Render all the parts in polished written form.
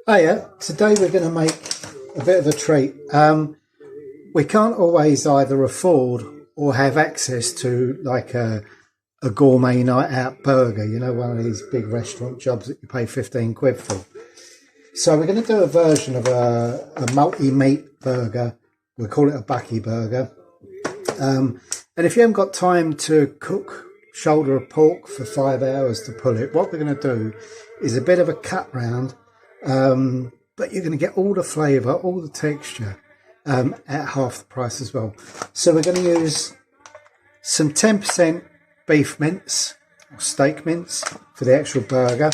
Oh yeah, today we're going to make a bit of a treat. We can't always either afford or have access to like a gourmet night out burger, you know, one of these big restaurant jobs that you pay 15 quid for. So we're going to do a version of a multi-meat burger. We call it a Buckie Burger. And if you haven't got time to cook shoulder of pork for 5 hours to pull it, what we're going to do is a bit of a cut round, but you're going to get all the flavour, all the texture at half the price as well. So we're going to use some 10% beef mince or steak mince for the actual burger.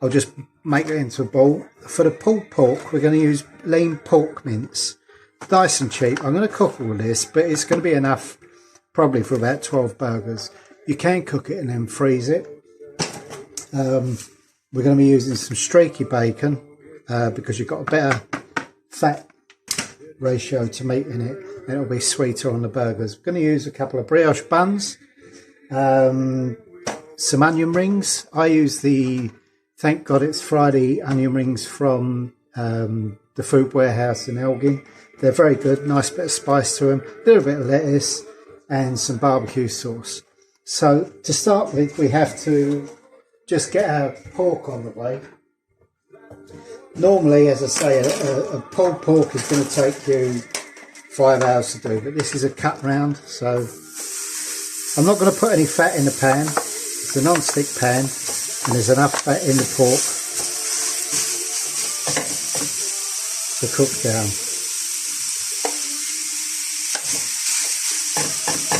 I'll just make it into a ball. For the pulled pork, we're going to use lean pork mince. Nice and cheap. I'm going to cook all this, but it's going to be enough probably for about 12 burgers. You can cook it and then freeze it. We're going to be using some streaky bacon because you've got a better fat ratio to meat in it, and it'll be sweeter on the burgers. We're going to use a couple of brioche buns, some onion rings. I use the Thank God It's Friday onion rings from the Food Warehouse in Elgin. They're very good, nice bit of spice to them, a little bit of lettuce and some barbecue sauce. So to start with, we have to just get our pork on the way. Normally, as I say, a pulled pork is going to take you 5 hours to do, but this is a cut round, so I'm not going to put any fat in the pan. It's a non-stick pan and there's enough fat in the pork to cook down.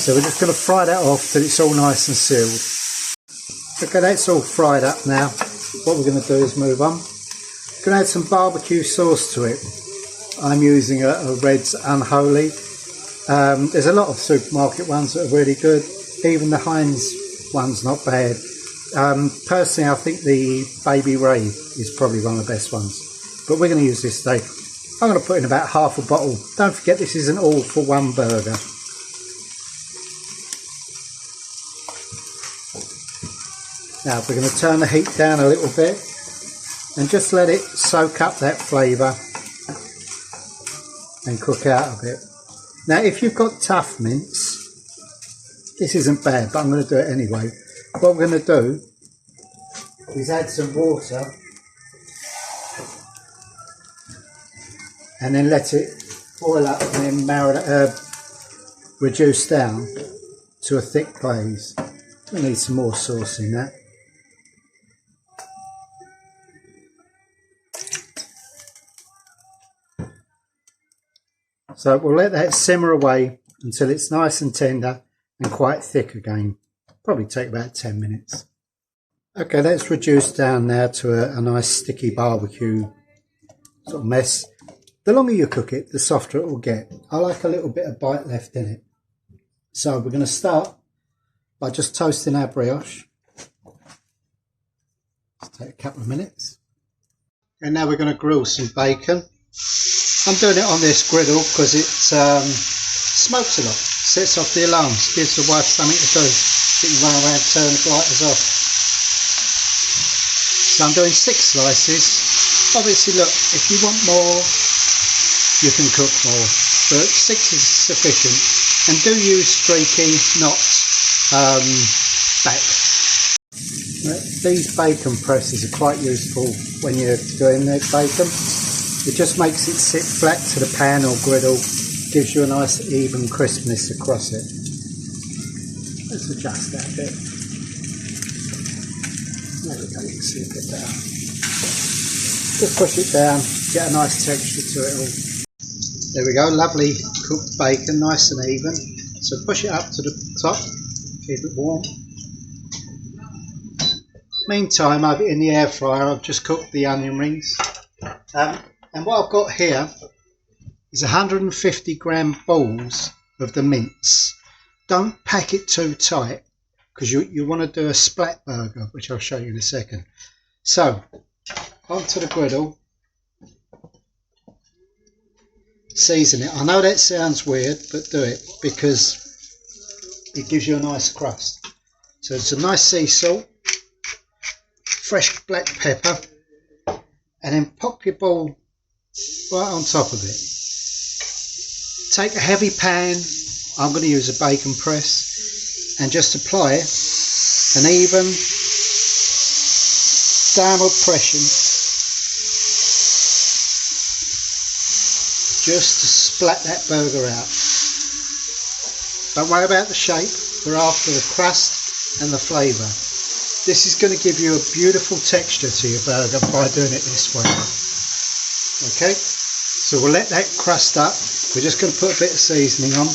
So we're just going to fry that off till it's all nice and sealed. Okay, that's all fried up now. What we're going to do is move on. We're going to add some barbecue sauce to it. I'm using a Red's Unholy. There's a lot of supermarket ones that are really good. Even the Heinz one's not bad. Personally, I think the Baby Ray is probably one of the best ones. But we're going to use this today. I'm going to put in about half a bottle. Don't forget, this isn't all for one burger. Now we're going to turn the heat down a little bit and just let it soak up that flavour and cook out a bit. Now if you've got tough mince, this isn't bad, but I'm going to do it anyway. What we're going to do is add some water and then let it boil up and then reduce down to a thick glaze. We need some more sauce in that. So we'll let that simmer away until it's nice and tender and quite thick again. Probably take about 10 minutes. Okay, that's reduced down now to a nice sticky barbecue sort of mess. The longer you cook it, the softer it will get. I like a little bit of bite left in it. So we're going to start by just toasting our brioche. Just take a couple of minutes. And now we're going to grill some bacon. I'm doing it on this griddle because it smokes a lot, sets off the alarms, gives the wife something to do. She can run around, turn the lighters off. So I'm doing 6 slices. Obviously, look, if you want more, you can cook more, but 6 is sufficient. And do use streaky, not back. These bacon presses are quite useful when you're doing the bacon. It just makes it sit flat to the pan or griddle, gives you a nice even crispness across it. Let's adjust that a bit. There we go, you can see a bit better. Just push it down, get a nice texture to it all. There we go, lovely cooked bacon, nice and even. So push it up to the top, keep it warm. Meantime, over in the air fryer, I've just cooked the onion rings. And what I've got here is 150 gram balls of the mince. Don't pack it too tight because you want to do a splat burger, which I'll show you in a second. So, onto the griddle. Season it. I know that sounds weird, but do it because it gives you a nice crust. So it's a nice sea salt, fresh black pepper, and then pop your ball right on top of it. Take a heavy pan, I'm going to use a bacon press, and just apply an even downward pressure just to splat that burger out. Don't worry about the shape, we're after the crust and the flavour. This is going to give you a beautiful texture to your burger by doing it this way. Okay, so we'll let that crust up. We're just going to put a bit of seasoning on.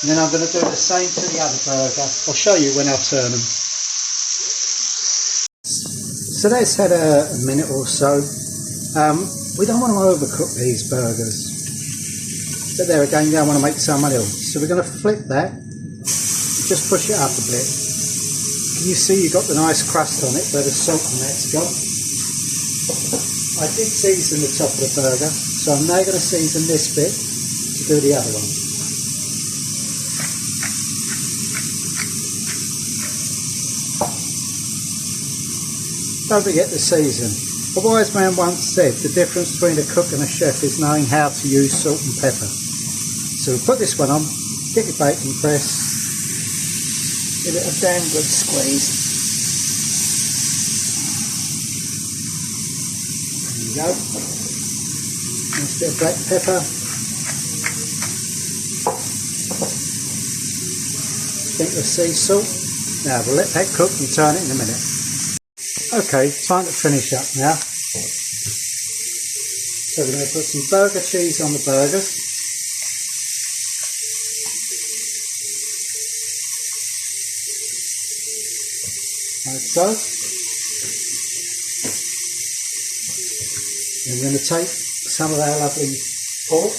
And then I'm going to do the same to the other burger. I'll show you when I turn them. So that's had a minute or so. We don't want to overcook these burgers. But there again, you don't want to make someone ill. So we're going to flip that. Just push it up a bit. Can you see you've got the nice crust on it where the salt and that's gone? I did season the top of the burger, so I'm now going to season this bit to do the other one. Don't forget to season. A wise man once said the difference between a cook and a chef is knowing how to use salt and pepper. So we'll put this one on, get your bacon press, give it a damn good squeeze. There you go. Nice bit of black pepper. Sprinkle of sea salt. Now we'll let that cook and turn it in a minute. Okay, time to finish up now. So we're going to put some burger cheese on the burger. Like so. And we're going to take some of our lovely pork.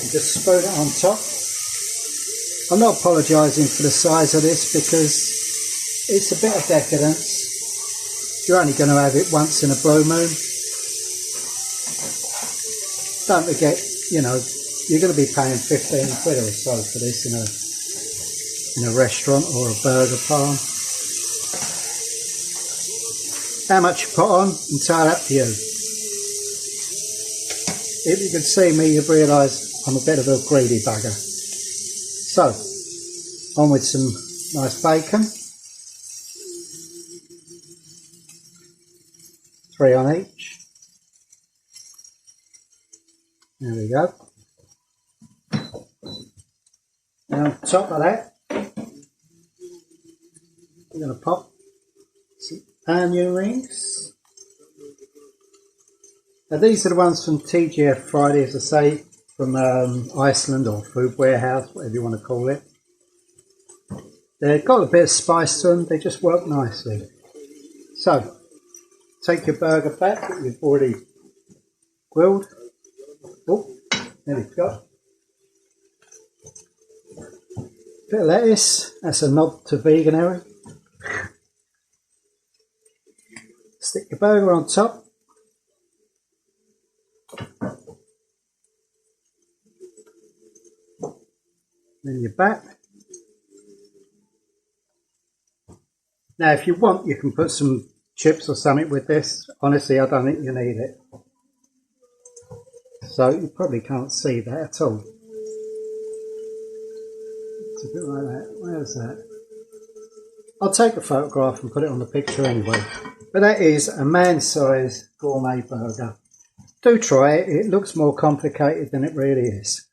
And just spoon it on top. I'm not apologising for the size of this because it's a bit of decadence. You're only going to have it once in a blue moon. Don't forget, you know, you're going to be paying 15 quid or so for this in a restaurant or a burger farm. How much you put on, entirely up to you. If you could see me, you'd realise I'm a bit of a greedy bugger. So, on with some nice bacon. 3 on each. There we go. And on top of that, we're going to pop some onion rings. Now these are the ones from TGF Friday, as I say, from Iceland or Food Warehouse, whatever you want to call it. They've got a bit of spice to them, they just work nicely. So, take your burger back that you've already grilled. Oh, there we go. Bit of lettuce, that's a nod to veganary. Stick your burger on top. Then your back. Now if you want, you can put some chips or something with this. Honestly, I don't think you need it. So you probably can't see that at all. It's a bit like that. Where's that? I'll take a photograph and put it on the picture anyway. But that is a man-sized gourmet burger. Do try it. It looks more complicated than it really is.